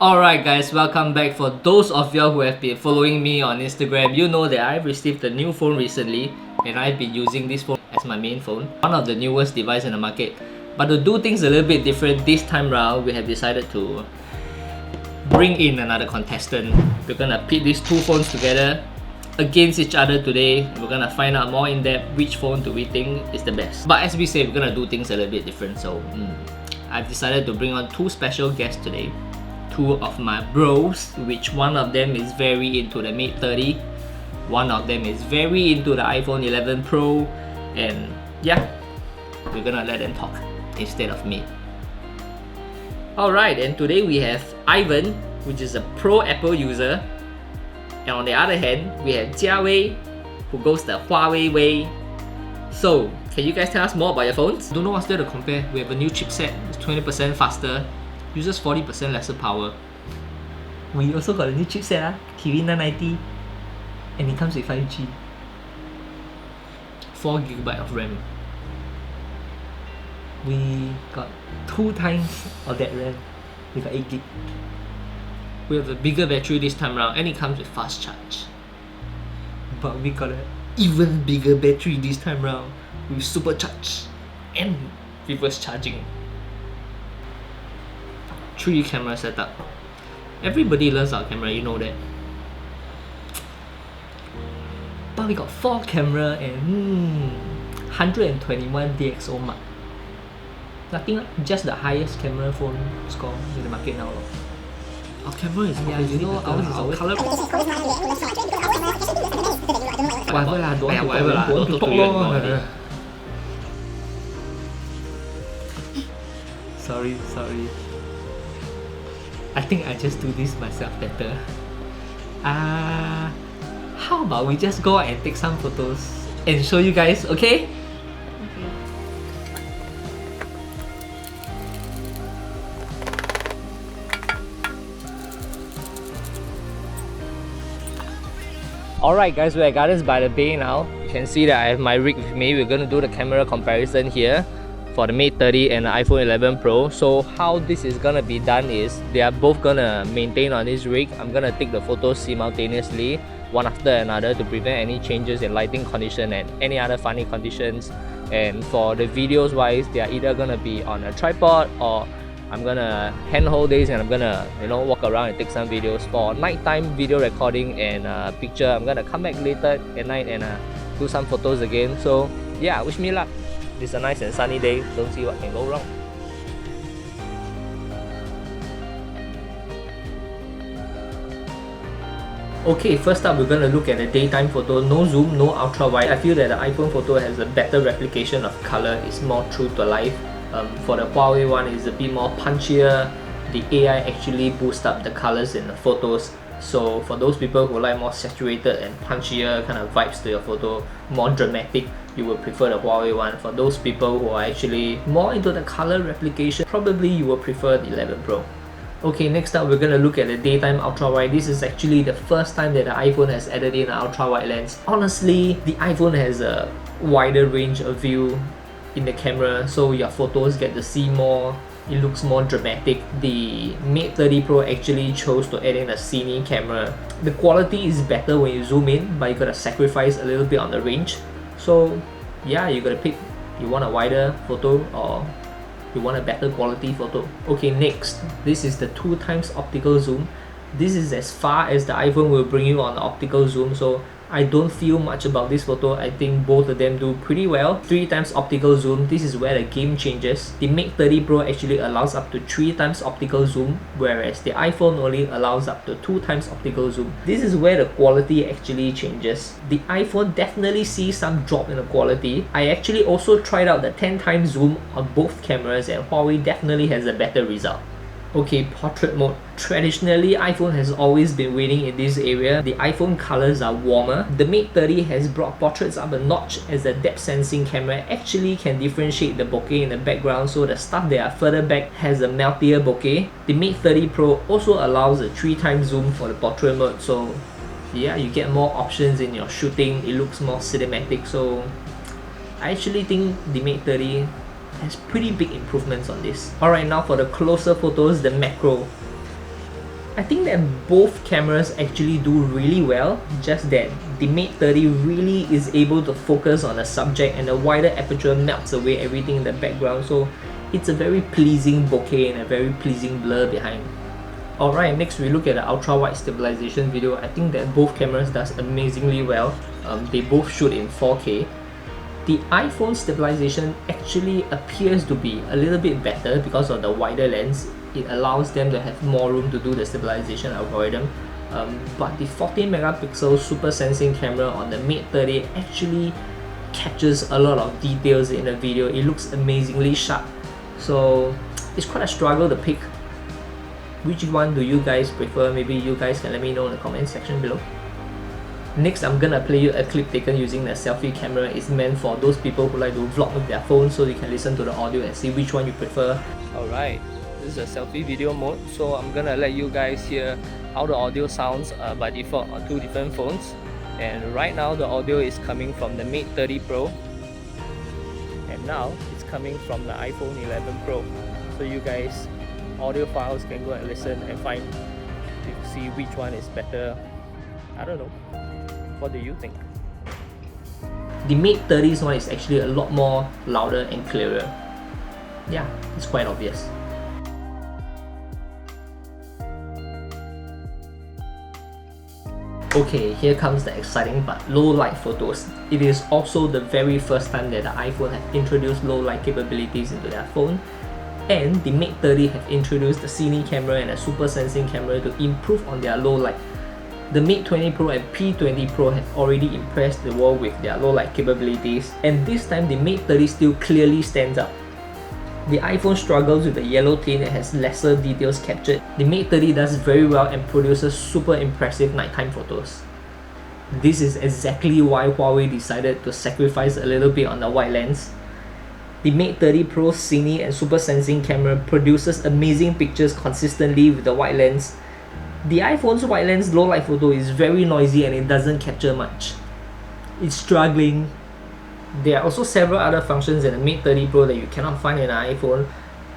Alright guys, welcome back. For those of you who have been following me on Instagram, you know that I've received a new phone recently and I've been using this phone as my main phone. One of the newest devices in the market. But to do things a little bit different this time round, we have decided to bring in another contestant. We're gonna pit these two phones together against each other today. We're gonna find out more in depth which phone do we think is the best. But as we say, we're gonna do things a little bit different. So I've decided to bring on two special guests today. Two of my bros, which one of them is very into the Mate 30, one of them is very into the iPhone 11 Pro, and yeah, we're gonna let them talk instead of me. Alright, and today we have Ivan, which is a pro Apple user, and on the other hand, we have Jiawei, who goes the Huawei way. So, can you guys tell us more about your phones? Don't know what's there to compare. We have a new chipset, it's 20% faster, uses 40% lesser power. We also got a new chipset, Kirin 990, and it comes with 5G. 4GB of RAM. We got 2 times of that RAM with 8GB. We have a bigger battery this time around and it comes with fast charge. But we got an even bigger battery this time around with supercharge and reverse charging. 3 camera setup. Everybody loves our camera, you know that. But we got 4 camera and 121 DxO mark. Nothing, just the highest camera phone score in the market now. Our camera is you know ours is always color. Whatever lah, don't talk lor. Sorry. I think I just do this myself better. How about we just go and take some photos and show you guys, okay? Alright guys, we're at Gardens by the Bay now. You can see that I have my rig with me. We're going to do the camera comparison here for the Mate 30 and the iPhone 11 Pro. So how this is gonna be done is they are both gonna maintain on this rig. I'm gonna take the photos simultaneously, one after another, to prevent any changes in lighting condition and any other funny conditions. And for the videos wise, they are either gonna be on a tripod or I'm gonna handhold this and I'm gonna walk around and take some videos. For nighttime video recording and picture, I'm gonna come back later at night and do some photos again. So yeah, wish me luck. It's a nice and sunny day, don't see what can go wrong. Okay, first up we're going to look at the daytime photo. No zoom, no ultra wide. I feel that the iPhone photo has a better replication of color, it's more true to life. For the Huawei one, it's a bit more punchier. The AI actually boosts up the colors in the photos. So for those people who like more saturated and punchier kind of vibes to your photo, more dramatic, you would prefer the Huawei one. For those people who are actually more into the color replication, probably you will prefer the 11 Pro. Okay, next up we're going to look at the daytime ultra wide. This is actually the first time that the iPhone has added in an ultra wide lens. Honestly, the iPhone has a wider range of view in the camera, so your photos get to see more. It looks more dramatic. The Mate 30 Pro actually chose to add in a cine camera. The quality is better when you zoom in, but you gotta sacrifice a little bit on the range. So yeah, you gotta pick, you want a wider photo or you want a better quality photo. Okay, next, this is the 2 times optical zoom. This is as far as the iPhone will bring you on the optical zoom, so I don't feel much about this photo. I think both of them do pretty well. 3 times optical zoom, this is where the game changes. The Mate 30 Pro actually allows up to 3 times optical zoom, whereas the iPhone only allows up to 2 times optical zoom. This is where the quality actually changes. The iPhone definitely sees some drop in the quality. I actually also tried out the 10 times zoom on both cameras and Huawei definitely has a better result. Okay, portrait mode. Traditionally, iPhone has always been winning in this area. The iPhone colors are warmer. The Mate 30 has brought portraits up a notch as the depth sensing camera actually can differentiate the bokeh in the background, so the stuff that are further back has a meltier bokeh. The Mate 30 Pro also allows a 3 times zoom for the portrait mode, so yeah, you get more options in your shooting. It looks more cinematic, so I actually think the Mate 30 has pretty big improvements on this. Alright, now for the closer photos, the macro. I think that both cameras actually do really well, just that the Mate 30 really is able to focus on the subject and the wider aperture melts away everything in the background, so it's a very pleasing bokeh and a very pleasing blur behind. Alright, next we look at the ultra wide stabilization video. I think that both cameras does amazingly well. They both shoot in 4K. The iPhone stabilization actually appears to be a little bit better because of the wider lens. It allows them to have more room to do the stabilization algorithm. But the 14 megapixel super sensing camera on the Mate 30 actually captures a lot of details in the video. It looks amazingly sharp. So it's quite a struggle to pick. Which one do you guys prefer? Maybe you guys can let me know in the comment section below. Next, I'm gonna play you a clip taken using the selfie camera. It's meant for those people who like to vlog with their phone, so you can listen to the audio and see which one you prefer. Alright, this is a selfie video mode, so I'm gonna let you guys hear how the audio sounds by default on two different phones. And right now the audio is coming from the Mate 30 Pro, and now it's coming from the iPhone 11 Pro. So you guys, audio files, can go and listen and find to see which one is better. I don't know. What do you think? The Mate 30's one is actually a lot more louder and clearer. Yeah, it's quite obvious. Okay, here comes the exciting part, low light photos. It is also the very first time that the iPhone have introduced low light capabilities into their phone, and the Mate 30 have introduced the Cine camera and a super sensing camera to improve on their low light. The Mate 20 Pro and P20 Pro have already impressed the world with their low light capabilities, and this time the Mate 30 still clearly stands out. The iPhone struggles with the yellow tint and has lesser details captured. The Mate 30 does very well and produces super impressive nighttime photos. This is exactly why Huawei decided to sacrifice a little bit on the wide lens. The Mate 30 Pro Cine and super sensing camera produces amazing pictures consistently with the wide lens. The iPhone's wide lens low light photo is very noisy and it doesn't capture much. It's struggling. There are also several other functions in the Mate 30 Pro that you cannot find in an iPhone.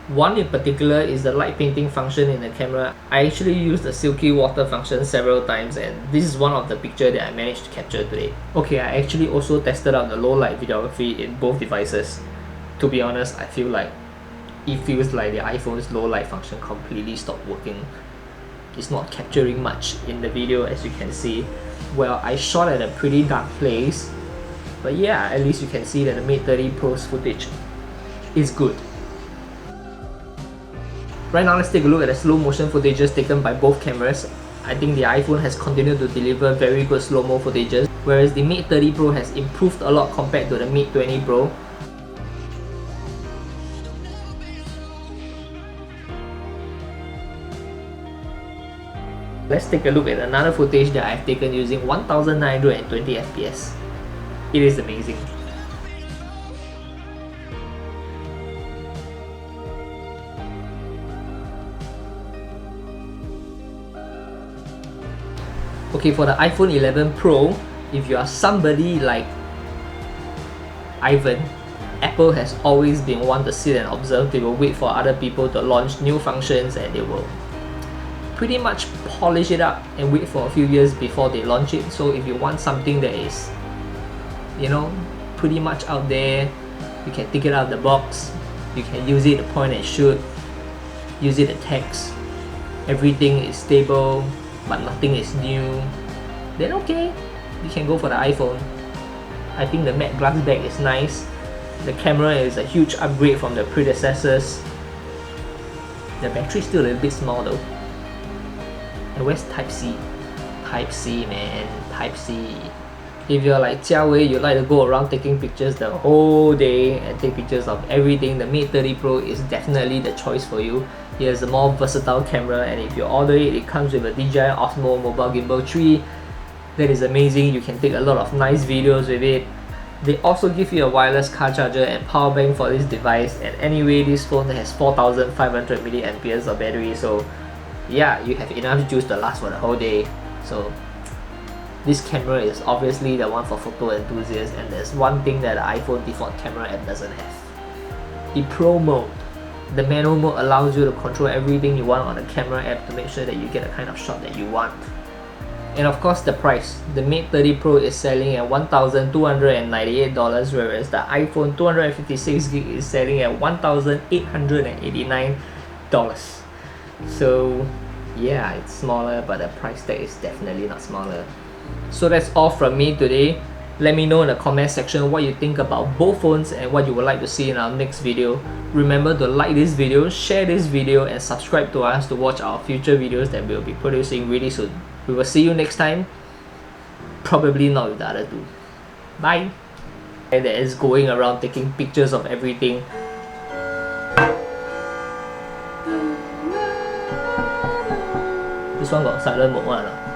One in particular is the light painting function in the camera. I actually used the silky water function several times, and this is one of the pictures that I managed to capture today. Okay, I actually also tested out the low light videography in both devices. To be honest, I feel like it feels like the iPhone's low light function completely stopped working. It's not capturing much in the video, as you can see. Well, I shot at a pretty dark place, but yeah, at least you can see that the Mate 30 Pro's footage is good. Right now, let's take a look at the slow motion footages taken by both cameras. I think the iPhone has continued to deliver very good slow-mo footages, whereas the Mate 30 Pro has improved a lot compared to the Mate 20 Pro. Let's take a look at another footage that I've taken using 1920 fps. It is amazing. Okay, for the iPhone 11 Pro, if you are somebody like Ivan, Apple has always been one to sit and observe. They will wait for other people to launch new functions and they will pretty much polish it up and wait for a few years before they launch it. So if you want something that is, you know, pretty much out there, you can take it out of the box, you can use it to point and shoot, use it to text, everything is stable but nothing is new, then okay, you can go for the iPhone. I think the matte glass back is nice. The camera is a huge upgrade from the predecessors. The battery is still a little bit small though. And where's Type-C? Type-C, man, Type-C. If you're like Jia Wei, you like to go around taking pictures the whole day and take pictures of everything, the Mate 30 Pro is definitely the choice for you. It has a more versatile camera, and if you order it, it comes with a DJI Osmo Mobile Gimbal 3. That is amazing. You can take a lot of nice videos with it. They also give you a wireless car charger and power bank for this device, and anyway, this phone has 4500 mAh of battery, so yeah, you have enough juice to last for the whole day. So this camera is obviously the one for photo enthusiasts, and there's one thing that the iPhone default camera app doesn't have: the Pro mode. The manual mode allows you to control everything you want on the camera app to make sure that you get the kind of shot that you want. And of course the price. The Mate 30 Pro is selling at $1,298, whereas the iPhone 256GB is selling at $1,889. So yeah, it's smaller, but the price tag is definitely not smaller. So that's all from me today. Let me know in the comment section what you think about both phones and what you would like to see in our next video. Remember to like this video, share this video, and subscribe to us to watch our future videos that we'll be producing really soon. We will see you next time. Probably not with the other two. Bye! That is going around taking pictures of everything. This one got silent mode one.